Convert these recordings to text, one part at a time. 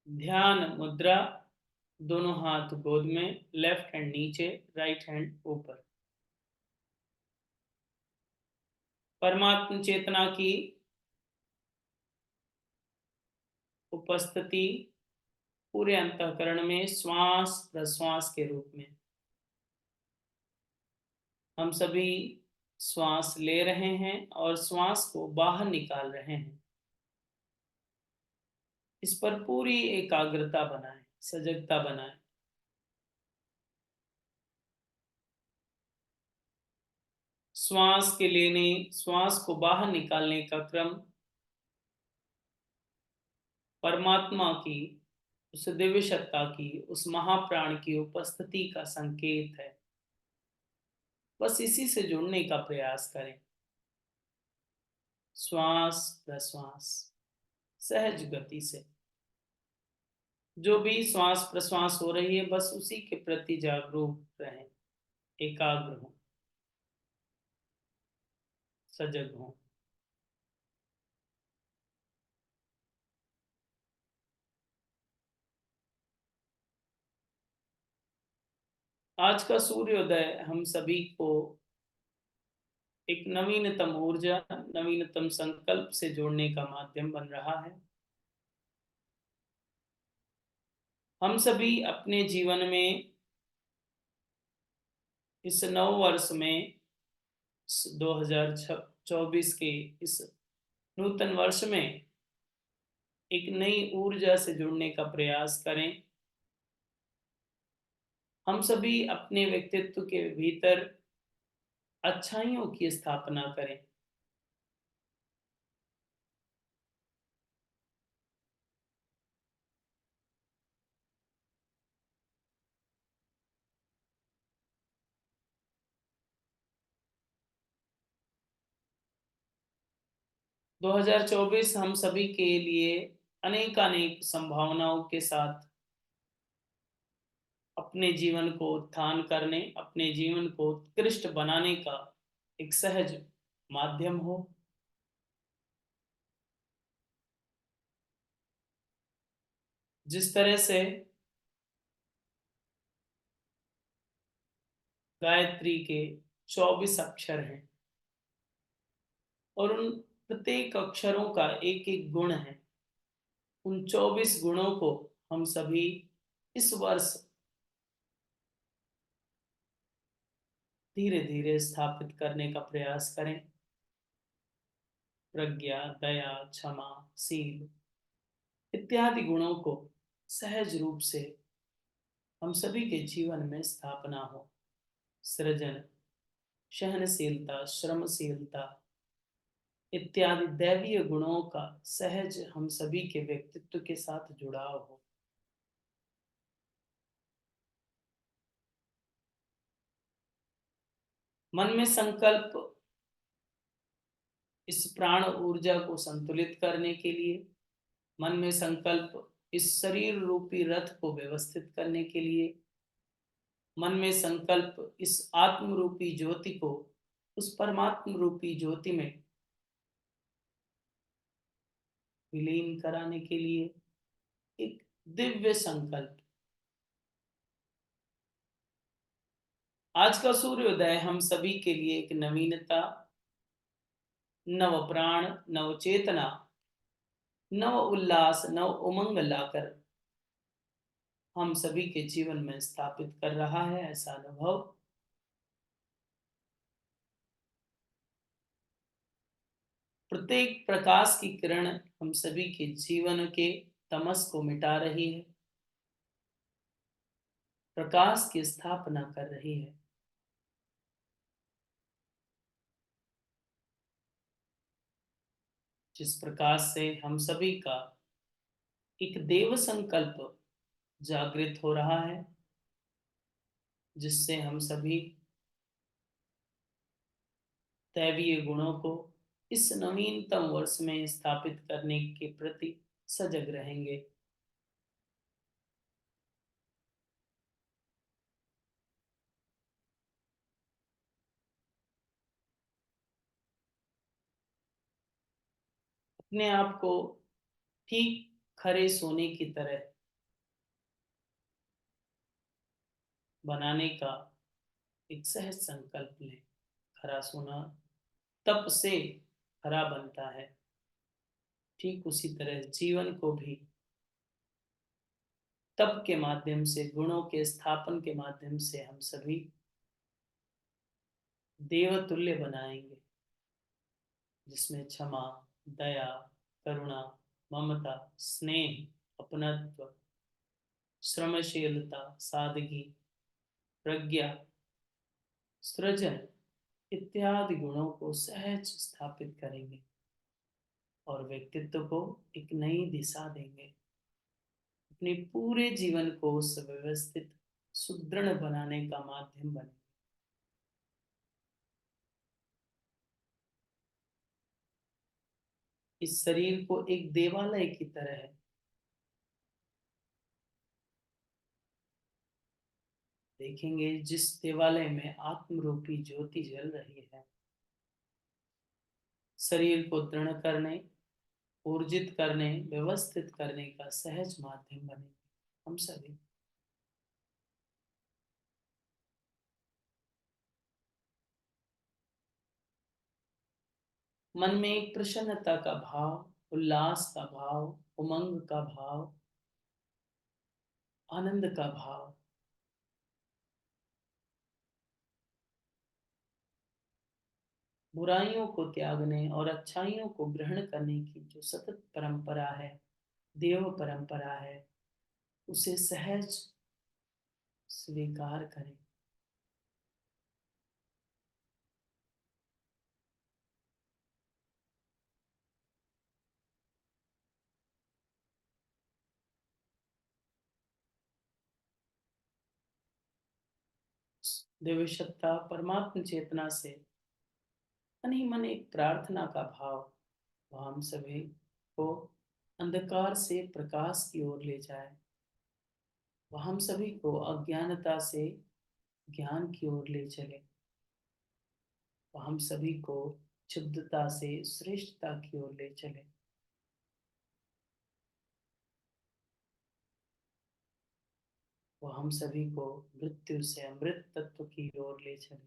ध्यान मुद्रा। दोनों हाथ गोद में, लेफ्ट हैंड नीचे, राइट हैंड ऊपर। परमात्म चेतना की उपस्थिति पूरे अंतःकरण में श्वास प्रश्वास के रूप में। हम सभी श्वास ले रहे हैं और श्वास को बाहर निकाल रहे हैं। इस पर पूरी एकाग्रता बनाएं, सजगता बनाएं। श्वास के लेने, श्वास को बाहर निकालने का क्रम परमात्मा की, उस दिव्य सत्ता की, उस महाप्राण की उपस्थिति का संकेत है। बस इसी से जुड़ने का प्रयास करें। श्वास प्रश्वास सहज गति से, जो भी श्वास प्रश्वास हो रही है बस उसी के प्रति जागरूक रहें, एकाग्र हों, सजग हों। आज का सूर्योदय हम सभी को एक नवीनतम ऊर्जा, नवीनतम संकल्प से जोड़ने का माध्यम बन रहा है। हम सभी अपने जीवन में इस नव वर्ष में 2024 के इस नूतन वर्ष में एक नई ऊर्जा से जुड़ने का प्रयास करें। हम सभी अपने व्यक्तित्व के भीतर अच्छाइयों की स्थापना करें। 2024 हम सभी के लिए अनेकानेक संभावनाओं के साथ अपने जीवन को उत्थान करने, अपने जीवन को उत्कृष्ट बनाने का एक सहज माध्यम हो। जिस तरह से गायत्री के 24 अक्षर हैं और उन प्रत्येक अक्षरों का एक एक गुण है, उन 24 गुणों को हम सभी इस वर्ष धीरे धीरे स्थापित करने का प्रयास करें। प्रज्ञा, दया, क्षमा, शील इत्यादि गुणों को सहज रूप से हम सभी के जीवन में स्थापना हो। सृजन, सहनशीलता, श्रमशीलता इत्यादि दैवीय गुणों का सहज हम सभी के व्यक्तित्व के साथ जुड़ाव हो। मन में संकल्प इस प्राण ऊर्जा को संतुलित करने के लिए, मन में संकल्प इस शरीर रूपी रथ को व्यवस्थित करने के लिए, मन में संकल्प इस आत्म रूपी ज्योति को उस परमात्म रूपी ज्योति में विलीन कराने के लिए एक दिव्य संकल्प। आज का सूर्योदय हम सभी के लिए एक नवीनता, नव प्राण, नव चेतना, नव उल्लास, नव उमंग लाकर हम सभी के जीवन में स्थापित कर रहा है, ऐसा अनुभव। प्रत्येक प्रकाश की किरण हम सभी के जीवन के तमस को मिटा रही है, प्रकाश की स्थापना कर रही है। जिस प्रकाश से हम सभी का एक देव संकल्प जागृत हो रहा है, जिससे हम सभी दैवीय गुणों को इस नवीनतम वर्ष में स्थापित करने के प्रति सजग रहेंगे। अपने आप को ठीक खरे सोने की तरह बनाने का एक सहज संकल्प लें। खरा सोना तप से खरा बनता है। ठीक उसी तरह जीवन को भी तप के माध्यम से, गुणों के स्थापन के माध्यम से हम सभी देवतुल्य बनाएंगे, जिसमें क्षमा, दया, करुणा, ममता, स्नेह, अपनत्व, श्रमशीलता, सादगी, प्रज्ञा, सृजन इत्यादि गुणों को सहज स्थापित करेंगे और व्यक्तित्व को एक नई दिशा देंगे। अपने पूरे जीवन को सुव्यवस्थित, सुदृढ़ बनाने का माध्यम बने। इस शरीर को एक देवालय की तरह देखेंगे, जिस देवालय में आत्मरूपी ज्योति जल रही है। शरीर को दृढ़ करने, ऊर्जित करने, व्यवस्थित करने का सहज माध्यम बने हम सभी। मन में एक प्रसन्नता का भाव, उल्लास का भाव, उमंग का भाव, आनंद का भाव, बुराइयों को त्यागने और अच्छाइयों को ग्रहण करने की जो सतत परंपरा है, देव परंपरा है, उसे सहज स्वीकार करें। देवी सत्ता परमात्म चेतना से मन ही मन एक प्रार्थना का भाव, वह हम सभी को अंधकार से प्रकाश की ओर ले जाए। वह हम सभी को अज्ञानता से ज्ञान की ओर ले चले। वह हम सभी को शुद्धता से श्रेष्ठता की ओर ले चले। वह हम सभी को मृत्यु से अमृत तत्व की ओर ले चले।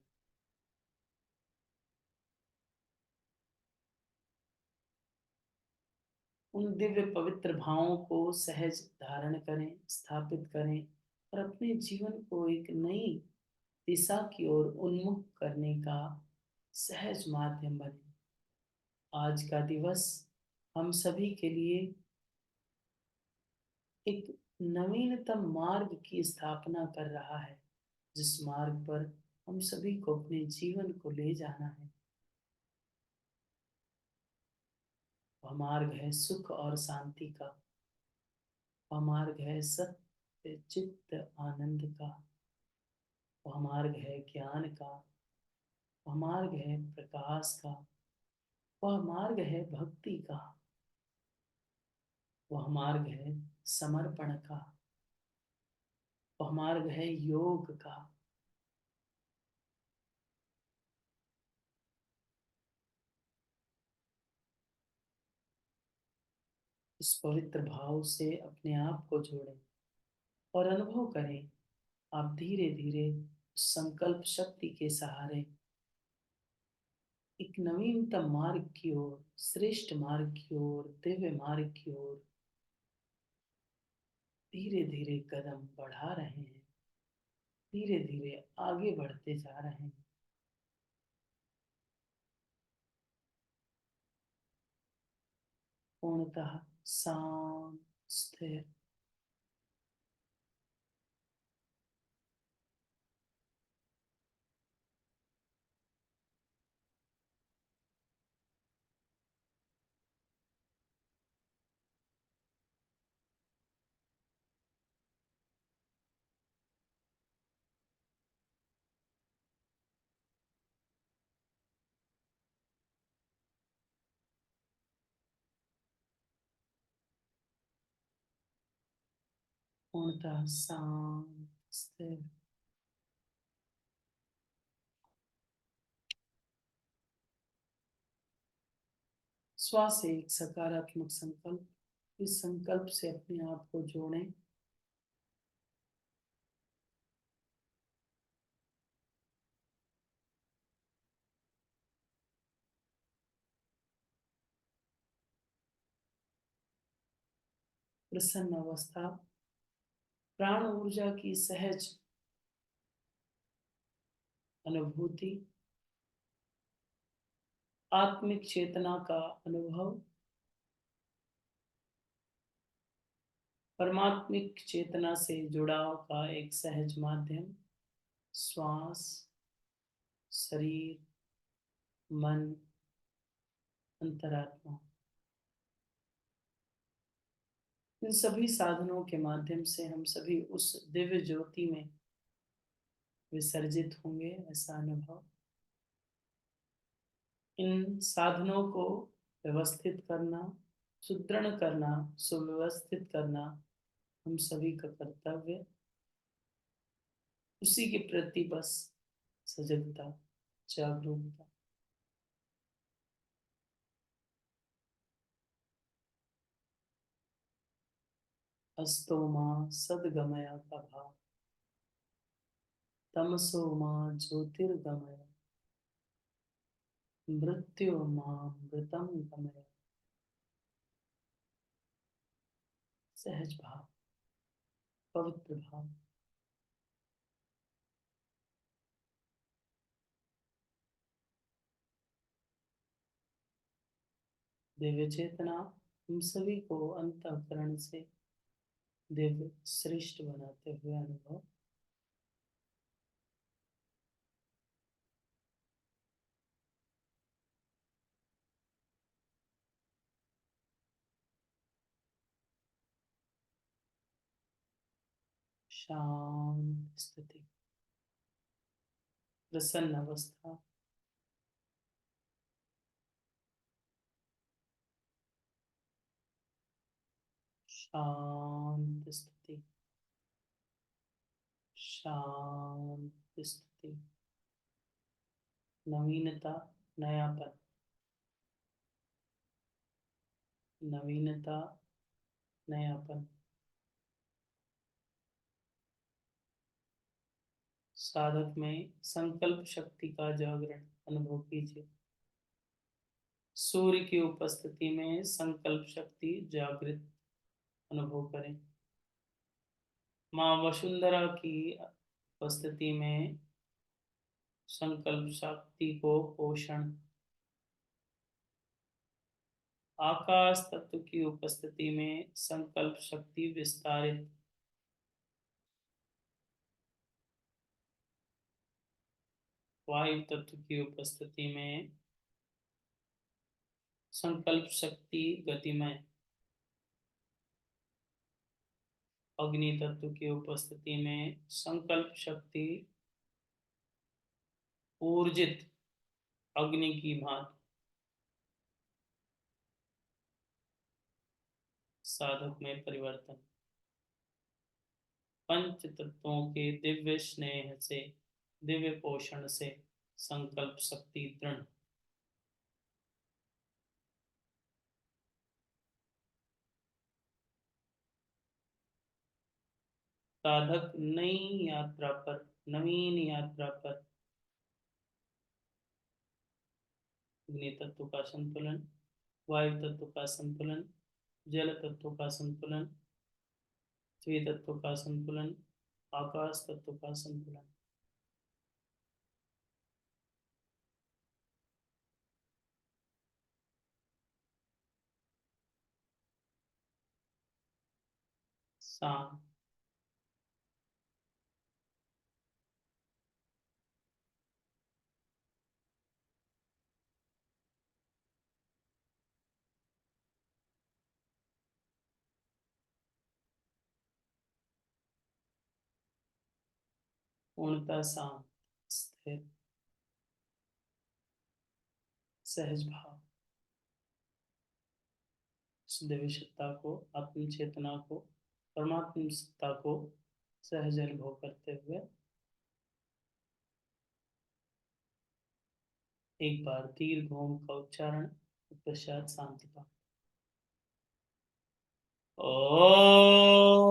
उन दिव्य पवित्र भावों को सहज धारण करें, स्थापित करें और अपने जीवन को एक नई दिशा की ओर उन्मुख करने का सहज माध्यम बने। आज का दिवस हम सभी के लिए एक नवीनतम मार्ग की स्थापना कर रहा है, जिस मार्ग पर हम सभी को अपने जीवन को ले जाना है। वह मार्ग है सुख और शांति का। वह मार्ग है सत्य चित्त आनंद का। वह मार्ग है ज्ञान का। वह मार्ग है प्रकाश का। वह मार्ग है भक्ति का। वह मार्ग है समर्पण का। वह मार्ग है योग का। इस पवित्र भाव से अपने आप को जोड़ें और अनुभव करें। आप धीरे धीरे संकल्प शक्ति के सहारे एक नवीनतम मार्ग की ओर, श्रेष्ठ मार्ग की ओर, दिव्य मार्ग की ओर धीरे धीरे कदम बढ़ा रहे हैं। धीरे धीरे आगे बढ़ते जा रहे हैं। पूर्णतः शांत, स्थिर। पूर्णतः शांत, स्थिर। श्वास से एक सकारात्मक संकल्प, इस संकल्प से अपने आप को जोड़ें। प्रसन्न अवस्था, प्राण ऊर्जा की सहज अनुभूति, आत्मिक चेतना का अनुभव, परमात्मिक चेतना से जुड़ाव का एक सहज माध्यम, श्वास, शरीर, मन, अंतरात्मा। इन सभी साधनों के माध्यम से हम सभी उस दिव्य ज्योति में विसर्जित होंगे, ऐसा अनुभव। इन साधनों को व्यवस्थित करना, सुदृढ़ करना, सुव्यवस्थित करना हम सभी का कर्तव्य। उसी के प्रति बस सजगता, जागरूकता। अस्तो मां सद्गमया का भाव, तमसो मां ज्योतिर्गमय, मृत्यु मां मृतम गमय। सहज भाव, पवित्र भाव। दिव्य चेतना हम सभी को अंतःकरण से दिव्य श्रेष्ठ बनाते हुए अनुभव। शांत स्थिति, प्रसन्न अवस्था, शांत स्थिति, शांत स्थिति। नवीनता, नयापन, नवीनता, नयापन। साधक में संकल्प शक्ति का जागरण अनुभव कीजिए। सूर्य की उपस्थिति में संकल्प शक्ति जागृत अनुभव करें। माँ वसुंधरा की उपस्थिति में संकल्प शक्ति को पोषण। आकाश तत्व की उपस्थिति में संकल्प शक्ति विस्तारित। वायु तत्व की उपस्थिति में संकल्प शक्ति गतिमय। अग्नि तत्व की उपस्थिति में संकल्प शक्ति ऊर्जित, अग्नि की भांति। साधक में परिवर्तन, पंच तत्वों के दिव्य स्नेह से, दिव्य पोषण से संकल्प शक्ति दृढ़। साधक नई यात्रा पर, नवीन यात्रा पर। अग्नि तत्व का संतुलन, वायु तत्व का संतुलन, जल तत्व का संतुलन, पृथ्वी तत्व का संतुलन, आकाश तत्व का संतुलन। शांत, पूर्णतः शांत, स्थिर, सहज भाव। इस दिव्य सत्ता को, अपनी चेतना को, परमात्म सत्ता को सहज अनुभव करते हुए एक बार दीर्घ ओम का उच्चारण, पश्चात शांति का। ओम,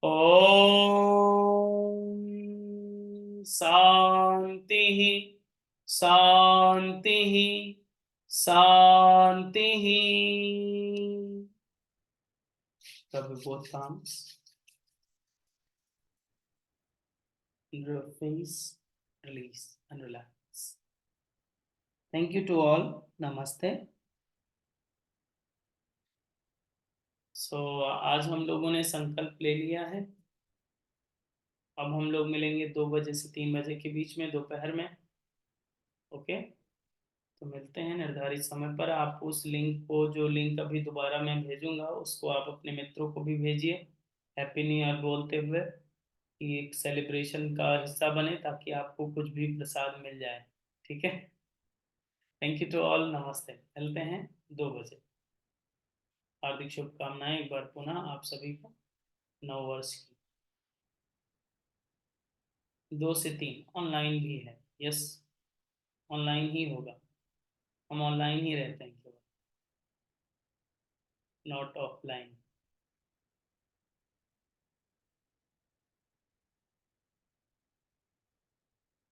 ओम शांति। शांति ही शांति ही। Rub both palms under your face, release and relax. Thank you to all. Namaste. आज हम लोगों ने संकल्प ले लिया है। अब हम लोग मिलेंगे 2 बजे से 3 बजे के बीच में दोपहर में। ओके, तो मिलते हैं निर्धारित समय पर। आप उस लिंक को, जो लिंक अभी दोबारा मैं भेजूंगा, उसको आप अपने मित्रों को भी भेजिए, हैप्पी न्यू ईयर बोलते हुए, कि एक सेलिब्रेशन का हिस्सा बने, ताकि आपको कुछ भी प्रसाद मिल जाए। ठीक है। Thank you to all. नमस्ते। मिलते हैं 2 बजे। हार्दिक शुभकामनाएं एक बार पुनः आप सभी को नव वर्ष की। 2 से 3 ऑनलाइन भी है। यस, ऑनलाइन ही होगा। हम ऑनलाइन ही रहते हैं केवल, नॉट ऑफलाइन।